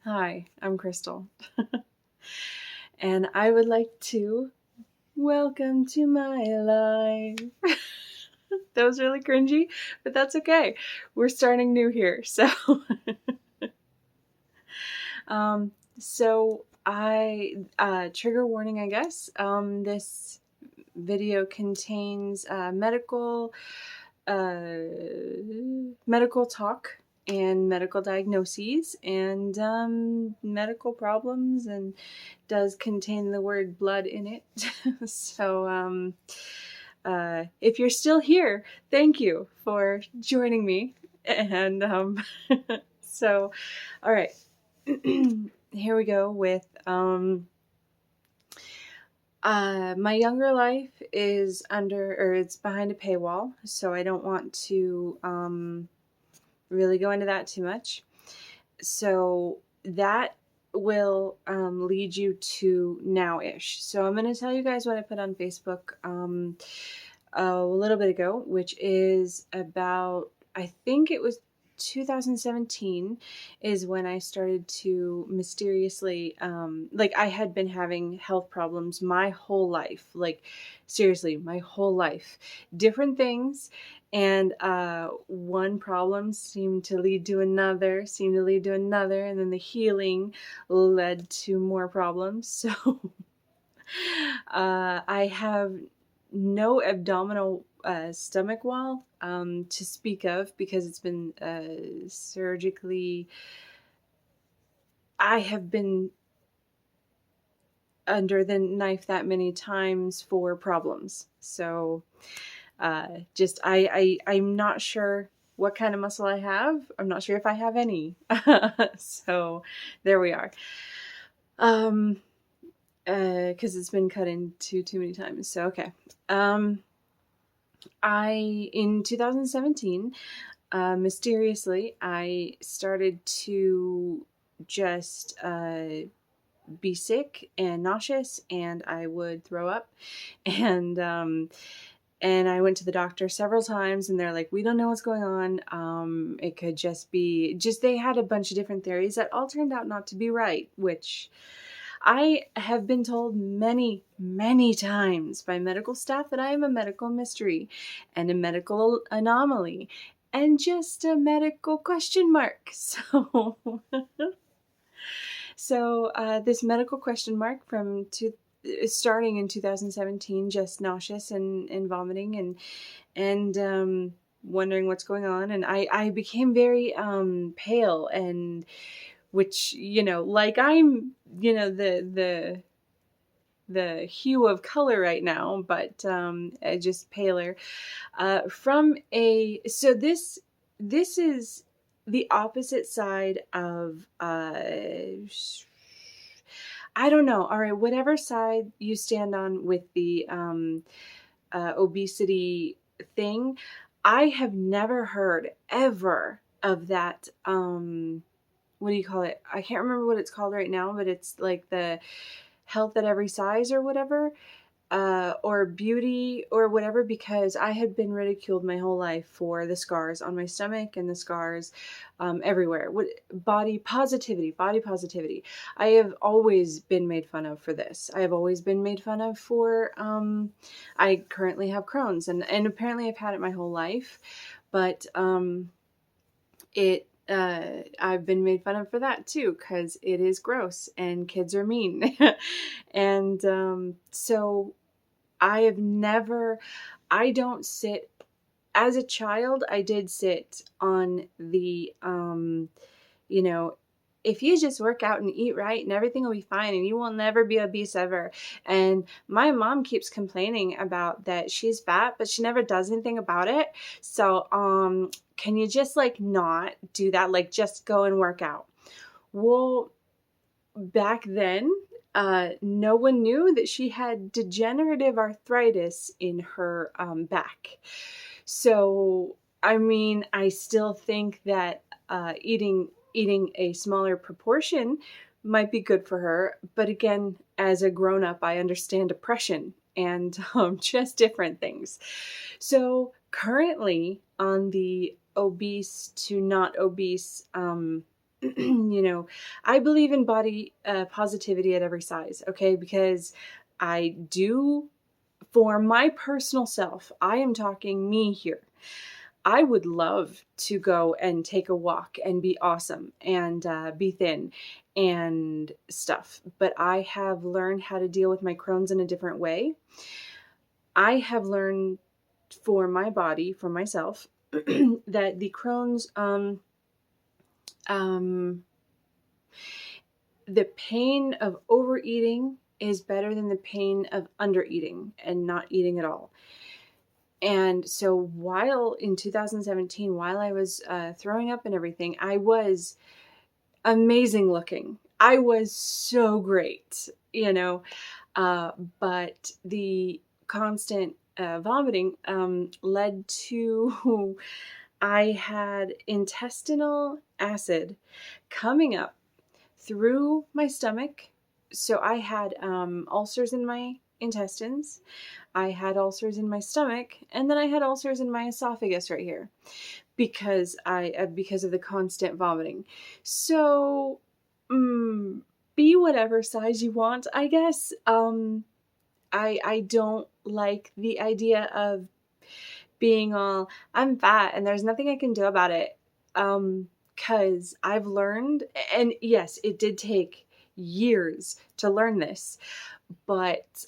Hi, I'm Crystal, and I would like to welcome to my life. That was really cringy, but that's okay. We're starting new here, so um, I trigger warning, I guess. This video contains medical talk and medical diagnoses and medical problems, and does contain the word blood in it. So if you're still here, thank you for joining me. And so, all right, here we go with my younger life is it's behind a paywall, so I don't want to really go into that too much. So that will lead you to now-ish. So I'm going to tell you guys what I put on Facebook a little bit ago, which is about, I think it was 2017 is when I started to mysteriously, I had been having health problems my whole life, like seriously, my whole life, different things. And one problem seemed to lead to another, and then the healing led to more problems. So I have no abdominal stomach wall to speak of, because it's been surgically. I have been under the knife that many times for problems. So I'm not sure what kind of muscle I have. I'm not sure if I have any. So there we are. Because it's been cut into too many times. So okay. In 2017, mysteriously, I started to just be sick and nauseous, and I would throw up, and I went to the doctor several times, and they're like, we don't know what's going on. It could just be they had a bunch of different theories that all turned out not to be right, which I have been told many, many times by medical staff that I am a medical mystery and a medical anomaly and just a medical question mark. So this medical question mark starting in 2017, just nauseous and vomiting and wondering what's going on. And I became very pale, and which, like I'm, the hue of color right now, but just paler. So this is the opposite side of I don't know. All right, whatever side you stand on with the obesity thing, I have never heard ever of that. What do you call it? I can't remember what it's called right now, but it's like the health at every size or whatever, or beauty or whatever, because I had been ridiculed my whole life for the scars on my stomach and the scars everywhere. Body positivity. I have always been made fun of for this. I have always been made fun of for, I currently have Crohn's, and apparently I've had it my whole life, but I've been made fun of for that too, because it is gross and kids are mean. And so I don't sit. As a child, I did sit on the, if you just work out and eat right and everything will be fine and you will never be obese ever. And my mom keeps complaining about that she's fat, but she never does anything about it. So, can you just not do that? Just go and work out. Well, back then, no one knew that she had degenerative arthritis in her back. So, I mean, I still think that eating a smaller proportion might be good for her. But again, as a grown-up, I understand depression and just different things. So currently on the obese to not obese I believe in body positivity at every size, okay? Because I do, for my personal self, I am talking me here. I would love to go and take a walk and be awesome and be thin and stuff. But I have learned how to deal with my Crohn's in a different way. I have learned for my body, for myself, that the Crohn's, the pain of overeating is better than the pain of undereating and not eating at all. And so while in 2017, while I was throwing up and everything, I was amazing looking. I was so great, but the constant vomiting led to I had intestinal acid coming up through my stomach. So I had ulcers in my intestines. I had ulcers in my stomach, and then I had ulcers in my esophagus right here because of the constant vomiting. So be whatever size you want, I guess. I don't like the idea of being all, I'm fat and there's nothing I can do about it. Because I've learned, and yes, it did take years to learn this, but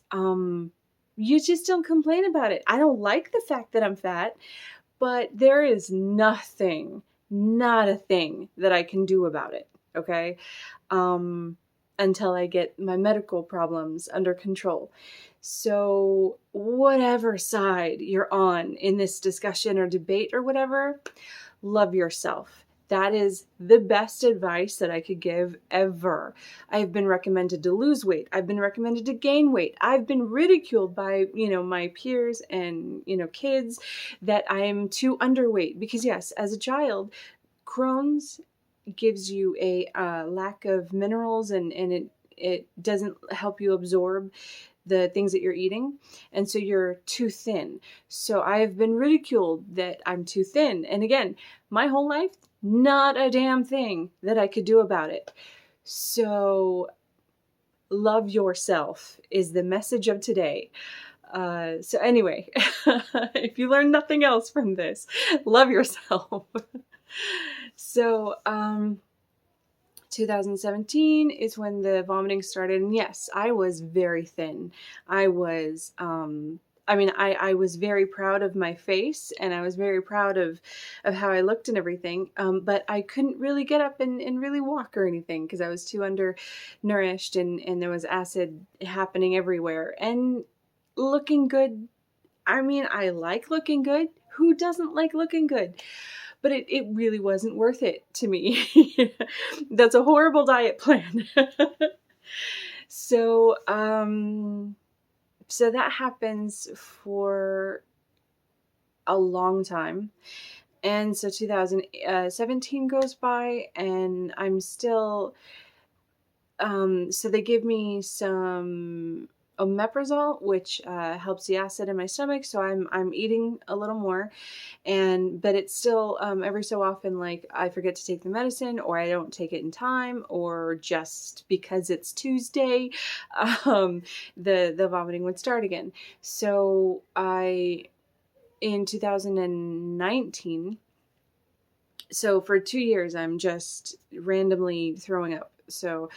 you just don't complain about it. I don't like the fact that I'm fat, but there is nothing, not a thing that I can do about it, okay? Until I get my medical problems under control. So whatever side you're on in this discussion or debate or whatever, love yourself. That is the best advice that I could give ever. I've been recommended to lose weight. I've been recommended to gain weight. I've been ridiculed by, my peers and, kids that I am too underweight. Because yes, as a child, Crohn's gives you a lack of minerals and it doesn't help you absorb the things that you're eating. And so you're too thin. So I've been ridiculed that I'm too thin. And again, my whole life, not a damn thing that I could do about it. So love yourself is the message of today. So anyway, if you learn nothing else from this, love yourself. So, 2017 is when the vomiting started. And yes, I was very thin. I was, I was very proud of my face and I was very proud of how I looked and everything. But I couldn't really get up and really walk or anything because I was too undernourished and there was acid happening everywhere. And looking good, I like looking good. Who doesn't like looking good? But it really wasn't worth it to me. That's a horrible diet plan. So, so that happens for a long time. And so 2017 goes by and I'm still, so they give me some omeprazole, which helps the acid in my stomach. So I'm eating a little more. But it's still every so often, like I forget to take the medicine or I don't take it in time or just because it's Tuesday, the vomiting would start again. So in 2019, so for 2 years, I'm just randomly throwing up. So,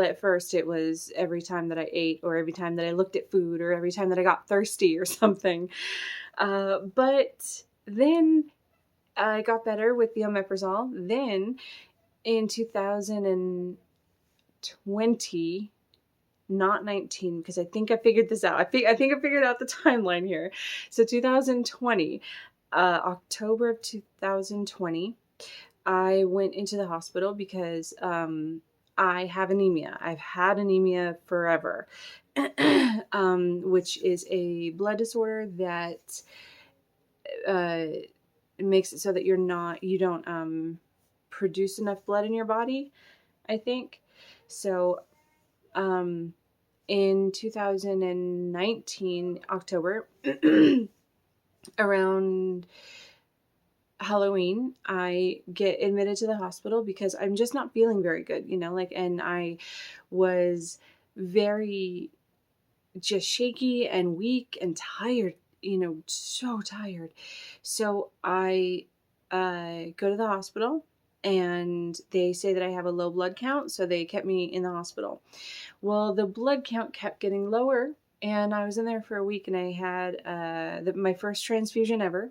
at first it was every time that I ate or every time that I looked at food or every time that I got thirsty or something. But then I got better with the omeprazole. Then in 2020, not 19, because I think I figured this out. I think I figured out the timeline here. So 2020, October of 2020, I went into the hospital because I have anemia. I've had anemia forever, which is a blood disorder that makes it so that you don't produce enough blood in your body, I think. So in 2019, October, around Halloween, I get admitted to the hospital because I'm just not feeling very good, and I was very just shaky and weak and tired, so tired. So I go to the hospital and they say that I have a low blood count. So they kept me in the hospital. Well, the blood count kept getting lower and I was in there for a week and I had my first transfusion ever.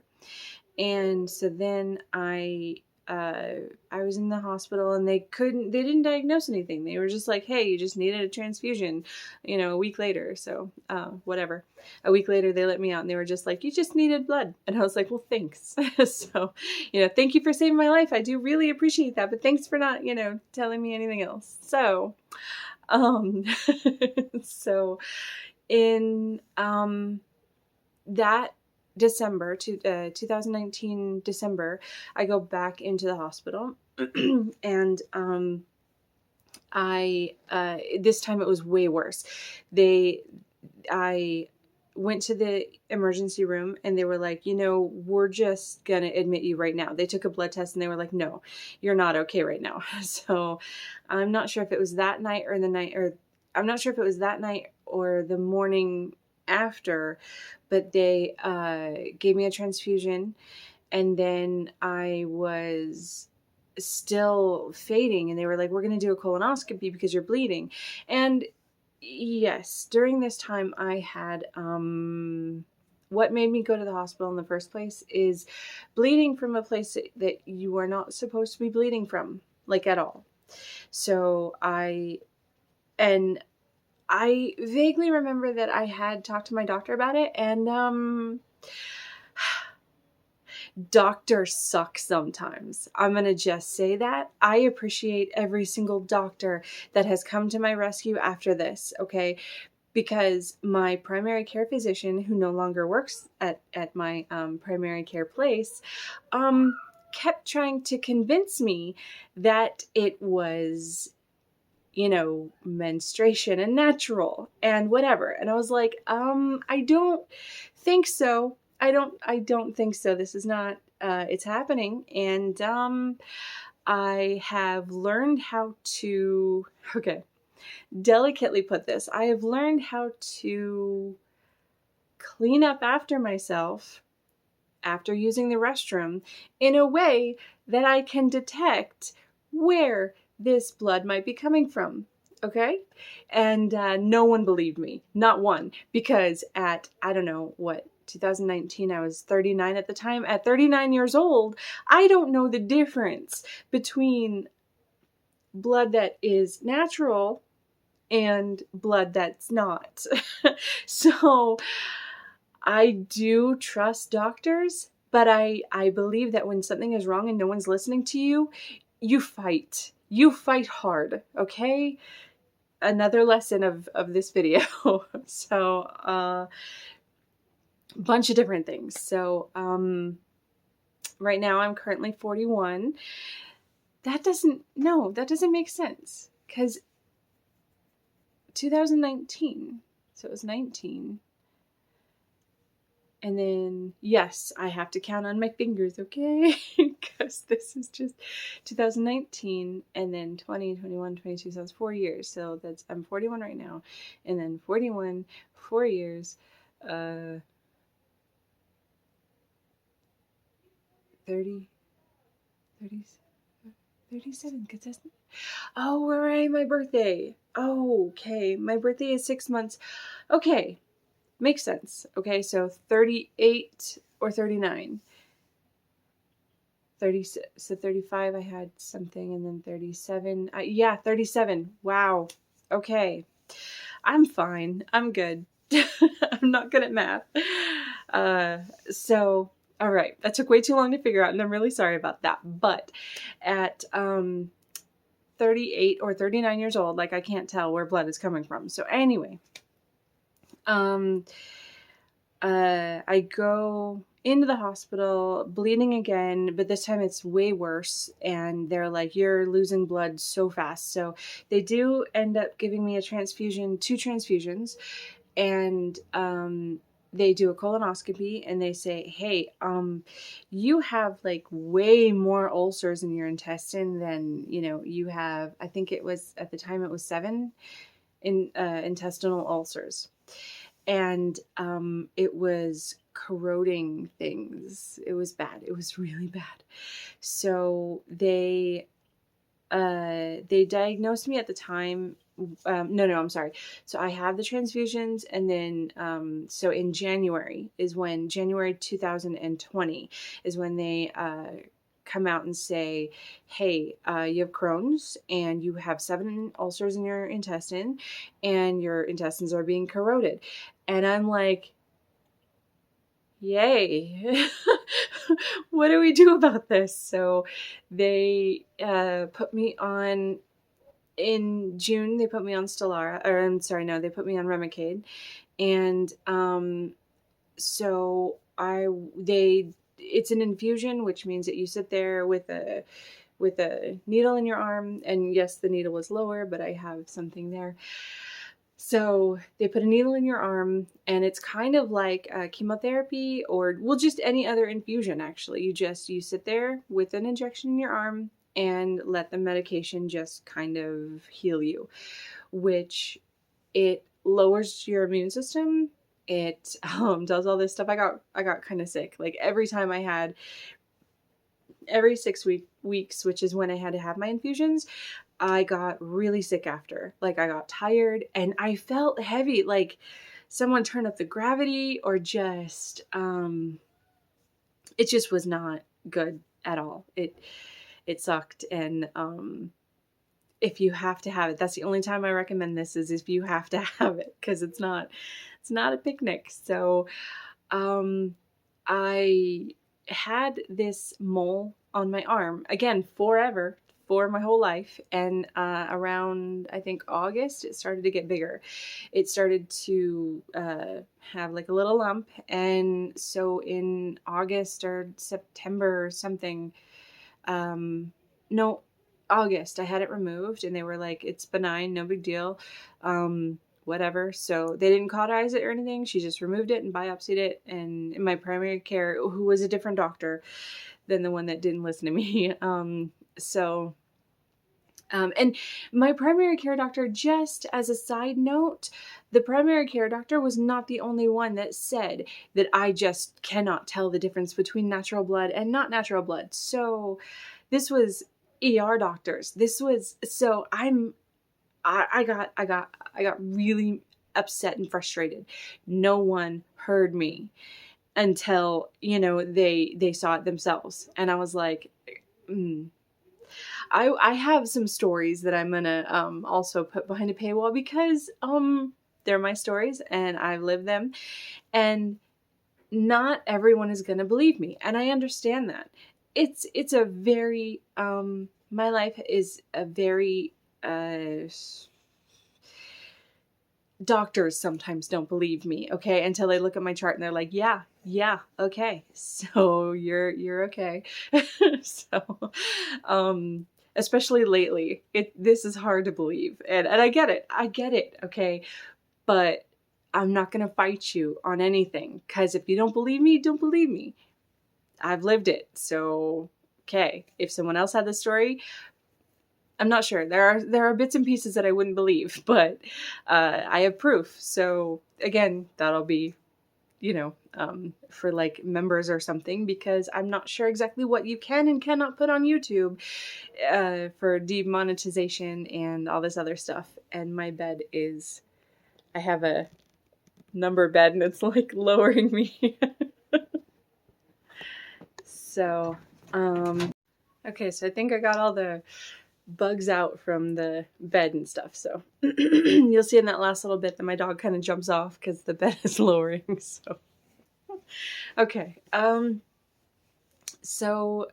And so then I was in the hospital and they didn't diagnose anything. They were just like, hey, you just needed a transfusion, a week later. So, whatever. A week later, they let me out and they were just like, you just needed blood. And I was like, well, thanks. So, thank you for saving my life. I do really appreciate that, but thanks for not, telling me anything else. So, um, so in, that December, 2019 December, I go back into the hospital and I this time it was way worse. I went to the emergency room and they were like, we're just going to admit you right now. They took a blood test and they were like, no, you're not okay right now. So I'm not sure if it was that night or I'm not sure if it was that night or the morning after, but they gave me a transfusion and then I was still fading and they were like, we're going to do a colonoscopy because you're bleeding. And yes, during this time I had what made me go to the hospital in the first place is bleeding from a place that you are not supposed to be bleeding from, like at all. So I vaguely remember that I had talked to my doctor about it, and doctors suck sometimes. I'm going to just say that. I appreciate every single doctor that has come to my rescue after this, okay? Because my primary care physician, who no longer works at my primary care place, kept trying to convince me that it was, menstruation and natural and whatever. And I was like, I don't think so. I don't think so. This is not, it's happening. And, I have learned how to, delicately put this, I have learned how to clean up after myself after using the restroom in a way that I can detect where this blood might be coming from. Okay? And no one believed me. Not one. Because at, 2019, I was 39 at the time. At 39 years old, I don't know the difference between blood that is natural and blood that's not. So I do trust doctors, but I believe that when something is wrong and no one's listening to you, you fight. You fight hard, okay? Another lesson of this video. So, bunch of different things. So, right now I'm currently 41. That doesn't make sense. Because 2019, so it was 19. And then, yes, I have to count on my fingers, okay? Because this is just 2019, and then 20, 21, 22, so that's 4 years. So I'm 41 right now, and then 41, 4 years, 30, 37, because that's, oh, where am I? My birthday. Oh, okay, my birthday is 6 months. Okay. Makes sense. Okay, so 38 or 39. 30, so 35, I had something, and then 37. 37. Wow. Okay. I'm fine. I'm good. I'm not good at math. So, all right. That took way too long to figure out, and I'm really sorry about that. But at 38 or 39 years old, like I can't tell where blood is coming from. So anyway, I go into the hospital bleeding again, but this time it's way worse. And they're like, you're losing blood so fast. So they do end up giving me two transfusions. And, they do a colonoscopy and they say, hey, you have like way more ulcers in your intestine than, you have. I think it was, at the time it was 7 intestinal ulcers. And it was corroding things. It was bad. It was really bad. So they diagnosed me at the time. No, I'm sorry. So I have the transfusions, and then so in January 2020 is when they come out and say, hey, you have Crohn's and you have 7 ulcers in your intestine and your intestines are being corroded. And I'm like, yay. What do we do about this? So they put me on, in June, they put me on Stelara, or I'm sorry, no, they put me on Remicade. And so it's an infusion, which means that you sit there with a needle in your arm. And yes, the needle was lower, but I have something there. So they put a needle in your arm, and it's kind of like chemotherapy, or just any other infusion. Actually, you sit there with an injection in your arm and let the medication just kind of heal you, which it lowers your immune system. It does all this stuff. I got kind of sick. Like every 6 weeks, which is when I had to have my infusions, I got really sick after. Like I got tired and I felt heavy, like someone turned up the gravity, or just it just was not good at all. It sucked. And if you have to have it, that's the only time I recommend this, is if you have to have it, because it's not a picnic. So I had this mole on my arm, again, forever, for my whole life. And around, I think, August, it started to get bigger. It started to have like a little lump. And so in August or September or something, no, August, I had it removed, and they were like, it's benign, no big deal. Whatever. So they didn't cauterize it or anything. She just removed it and biopsied it. And in my primary care, who was a different doctor than the one that didn't listen to me. And my primary care doctor, just as a side note, the primary care doctor was not the only one that said that I just cannot tell the difference between natural blood and not natural blood. So this was ER doctors. I got really upset and frustrated. No one heard me until, they saw it themselves. And I was like, I have some stories that I'm gonna also put behind a paywall, because they're my stories and I've lived them, and not everyone is gonna believe me, and I understand that. It's a very my life is a very doctors sometimes don't believe me, okay, until they look at my chart and they're like, yeah, okay, so you're okay. So especially lately, this is hard to believe, and I get it, okay, but I'm not gonna fight you on anything, because if you don't believe me, don't believe me. I've lived it. So okay, if someone else had the story, I'm not sure. There are bits and pieces that I wouldn't believe, but I have proof. So again, that'll be, for like members or something, because I'm not sure exactly what you can and cannot put on YouTube for demonetization and all this other stuff. And my bed is, I have a number bed, and it's like lowering me. So, okay, so I think I got all the bugs out from the bed and stuff. So you'll see in that last little bit that my dog kind of jumps off because the bed is lowering. So, okay. So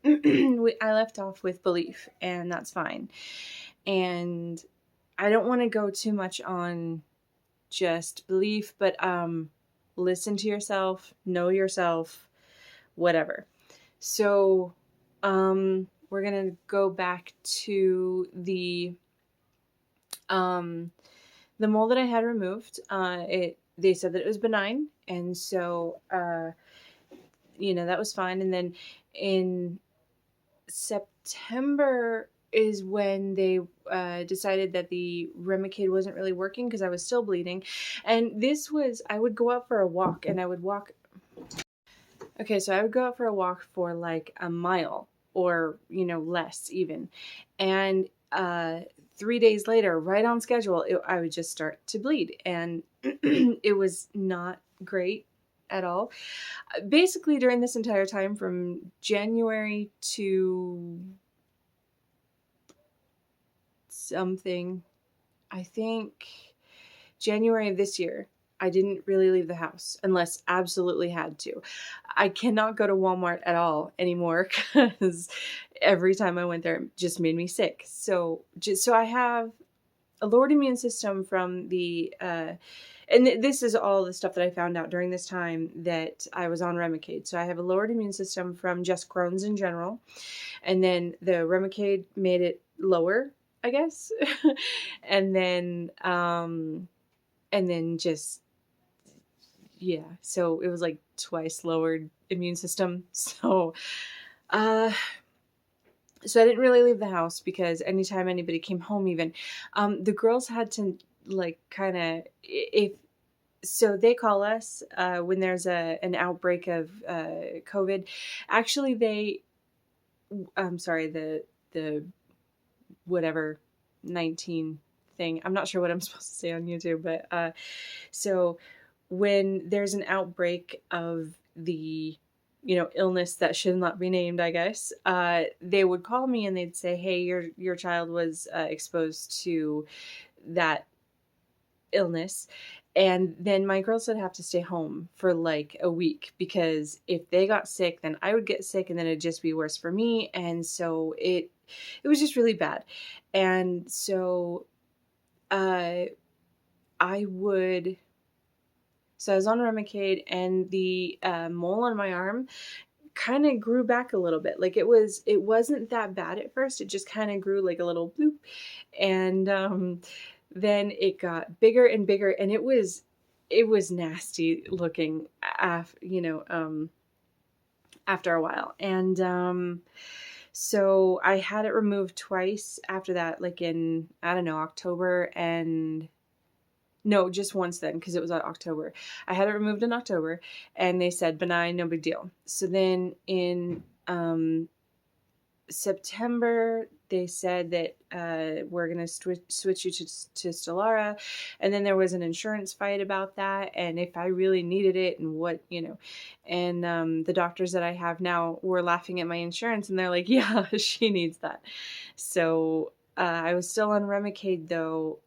I left off with belief, and that's fine. And I don't want to go too much on just belief, but listen to yourself, know yourself, whatever. So we're going to go back to the mole that I had removed. They said that it was benign, And so, that was fine. And then in September is when they decided that the Remicade wasn't really working because I was still bleeding. And I would go out for a walk, and I would walk. Okay, so I would go out for a walk for like a mile or, less even. And 3 days later, right on schedule, I would just start to bleed. And it was not great at all. Basically, during this entire time from January to something, I think January of this year, I didn't really leave the house unless absolutely had to. I cannot go to Walmart at all anymore because every time I went there, it just made me sick. So I have a lowered immune system from the, and this is all the stuff that I found out during this time that I was on Remicade. So I have a lowered immune system from just Crohn's in general. And then the Remicade made it lower, I guess. and then, just, yeah, so it was like twice lowered immune system. Uh, so I didn't really leave the house because anytime anybody came home, even, the girls had to like kind of, if, so they call us, when there's an outbreak of, COVID. Actually, I'm sorry, the whatever 19 thing. I'm not sure what I'm supposed to say on YouTube, but, so when there's an outbreak of the, illness that should not be named, I guess, they would call me and they'd say, hey, your child was exposed to that illness. And then my girls would have to stay home for like a week because if they got sick, then I would get sick and then it'd just be worse for me. And so it was just really bad. And so I would, so I was on Remicade, and the mole on my arm kind of grew back a little bit. Like it wasn't that bad at first. It just kind of grew like a little bloop. And then it got bigger and bigger, and it was nasty looking after a while. And so I had it removed twice after that, like in, I don't know, October, and no, just once then, because it was October. I had it removed in October, and they said benign, no big deal. So then in September, they said that we're going to switch you to Stelara. And then there was an insurance fight about that, and if I really needed it and what, and the doctors that I have now were laughing at my insurance, and they're like, yeah, she needs that. So I was still on Remicade, though,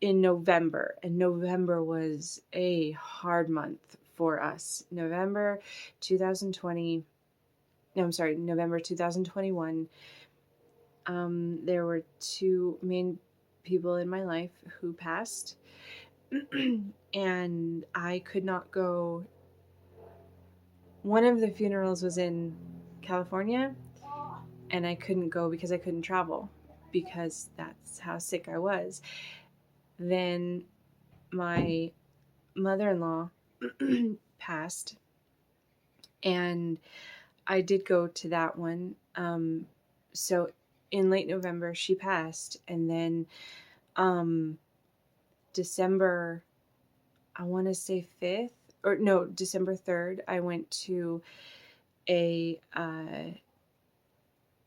in November, and November was a hard month for us. November 2021. There were two main people in my life who passed, and I could not go. One of the funerals was in California, and I couldn't go because I couldn't travel because that's how sick I was. Then my mother-in-law passed, and I did go to that one. So in late November, she passed, and then December, I want to say 5th, or no, December 3rd, I went to a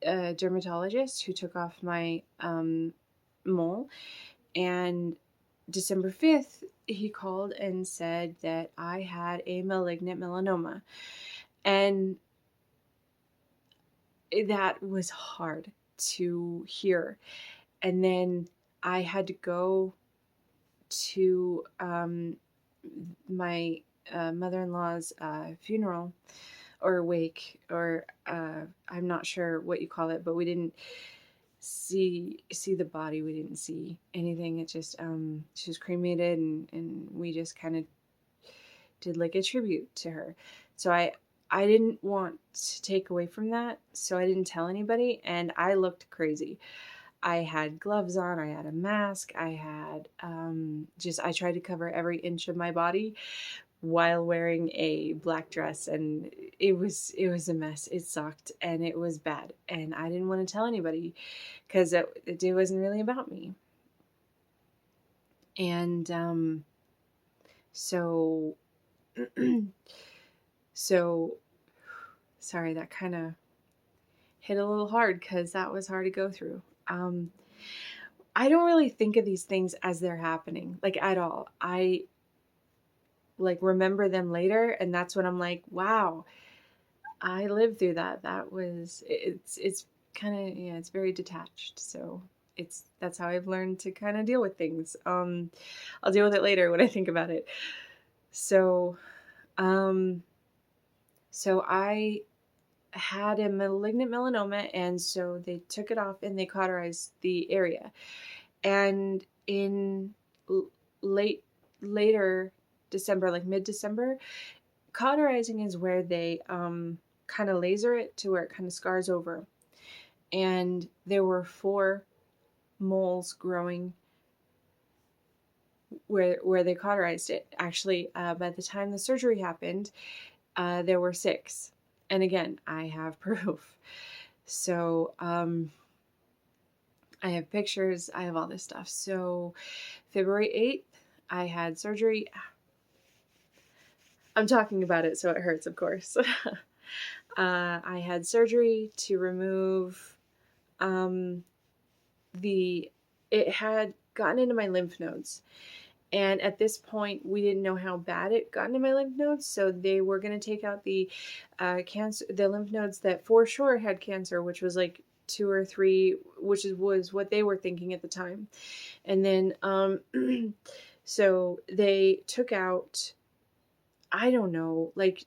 dermatologist who took off my mole, and December 5th, he called and said that I had a malignant melanoma. And that was hard to hear. And then I had to go to my mother-in-law's funeral or wake, or I'm not sure what you call it, but we didn't see the body. We didn't see anything. It just she was cremated, and we just kind of did like a tribute to her. So I didn't want to take away from that, so I didn't tell anybody, and I looked crazy. I had gloves on, I had a mask, I had I tried to cover every inch of my body while wearing a black dress, and it was a mess. It sucked and it was bad, and I didn't want to tell anybody because it wasn't really about me. And so so sorry, that kind of hit a little hard because that was hard to go through. I don't really think of these things as they're happening, like, at all. I like remember them later, and that's when I'm like, wow, I lived through that. It's kind of, yeah, it's very detached. So that's how I've learned to kind of deal with things. I'll deal with it later when I think about it. So, um, so I had a malignant melanoma, and so they took it off and they cauterized the area. And in late later December, like mid-December, cauterizing is where they kind of laser it to where it kind of scars over. And there were 4 moles growing where they cauterized it. Actually, by the time the surgery happened, there were 6. And again, I have proof. So I have pictures, I have all this stuff. So February 8th, I had surgery. I'm talking about it, so it hurts, of course. I had surgery to remove it had gotten into my lymph nodes. And at this point, we didn't know how bad it got into my lymph nodes, so they were going to take out the the lymph nodes that for sure had cancer, which was like 2 or 3, which was what they were thinking at the time. And then, so they took out, I don't know, like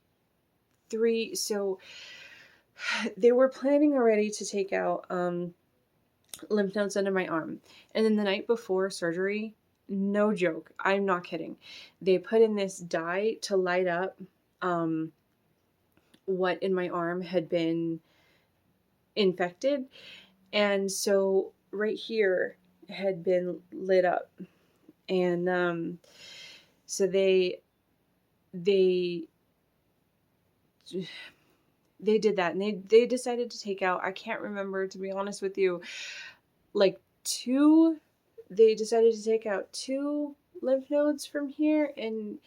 3. So they were planning already to take out lymph nodes under my arm. And then the night before surgery, no joke, I'm not kidding, they put in this dye to light up what in my arm had been infected. And so right here had been lit up. And so they did that, and they decided to take out, I can't remember, to be honest with you, like 2, they decided to take out 2 lymph nodes from here, and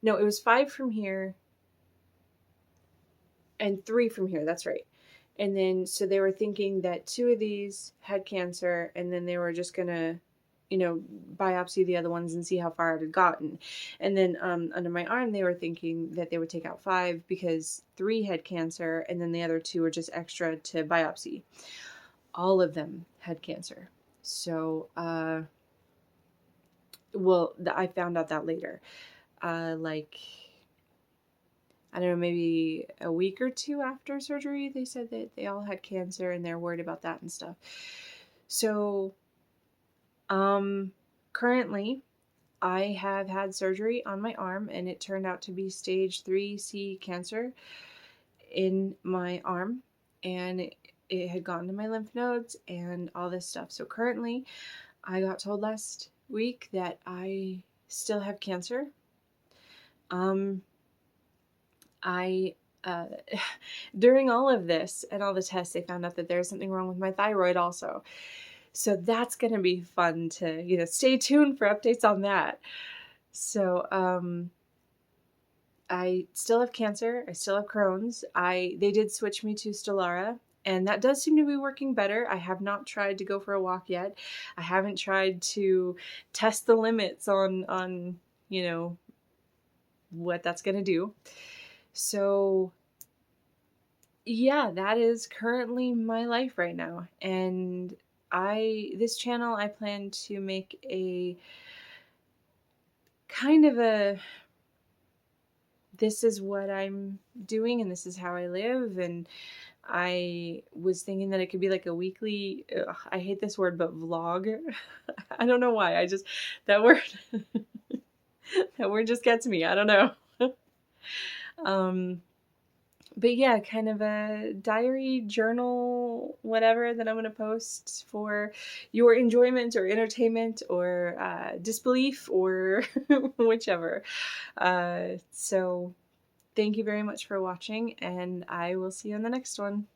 no, it was 5 from here and 3 from here, that's right. And then, so they were thinking that 2 of these had cancer, and then they were just gonna, biopsy the other ones and see how far it had gotten. And then under my arm, they were thinking that they would take out 5 because 3 had cancer, and then the other 2 were just extra to biopsy. All of them had cancer. So, I found out that later. Like, I don't know, maybe a week or 2 after surgery, they said that they all had cancer and they're worried about that and stuff. So, currently, I have had surgery on my arm, and it turned out to be stage 3C cancer in my arm, and it had gotten to my lymph nodes and all this stuff. So currently, I got told last week that I still have cancer. During all of this and all the tests, they found out that there's something wrong with my thyroid also. So that's going to be fun to, stay tuned for updates on that. So, I still have cancer. I still have Crohn's. They did switch me to Stelara, and that does seem to be working better. I have not tried to go for a walk yet. I haven't tried to test the limits on what that's going to do. So, yeah, that is currently my life right now. And this channel, I plan to make a kind of this is what I'm doing and this is how I live. And I was thinking that it could be like a weekly, I hate this word, but vlog. I don't know why. That word, that word just gets me. I don't know. But yeah, kind of a diary journal whatever that I'm going to post for your enjoyment or entertainment or disbelief or whichever. So thank you very much for watching, and I will see you on the next one.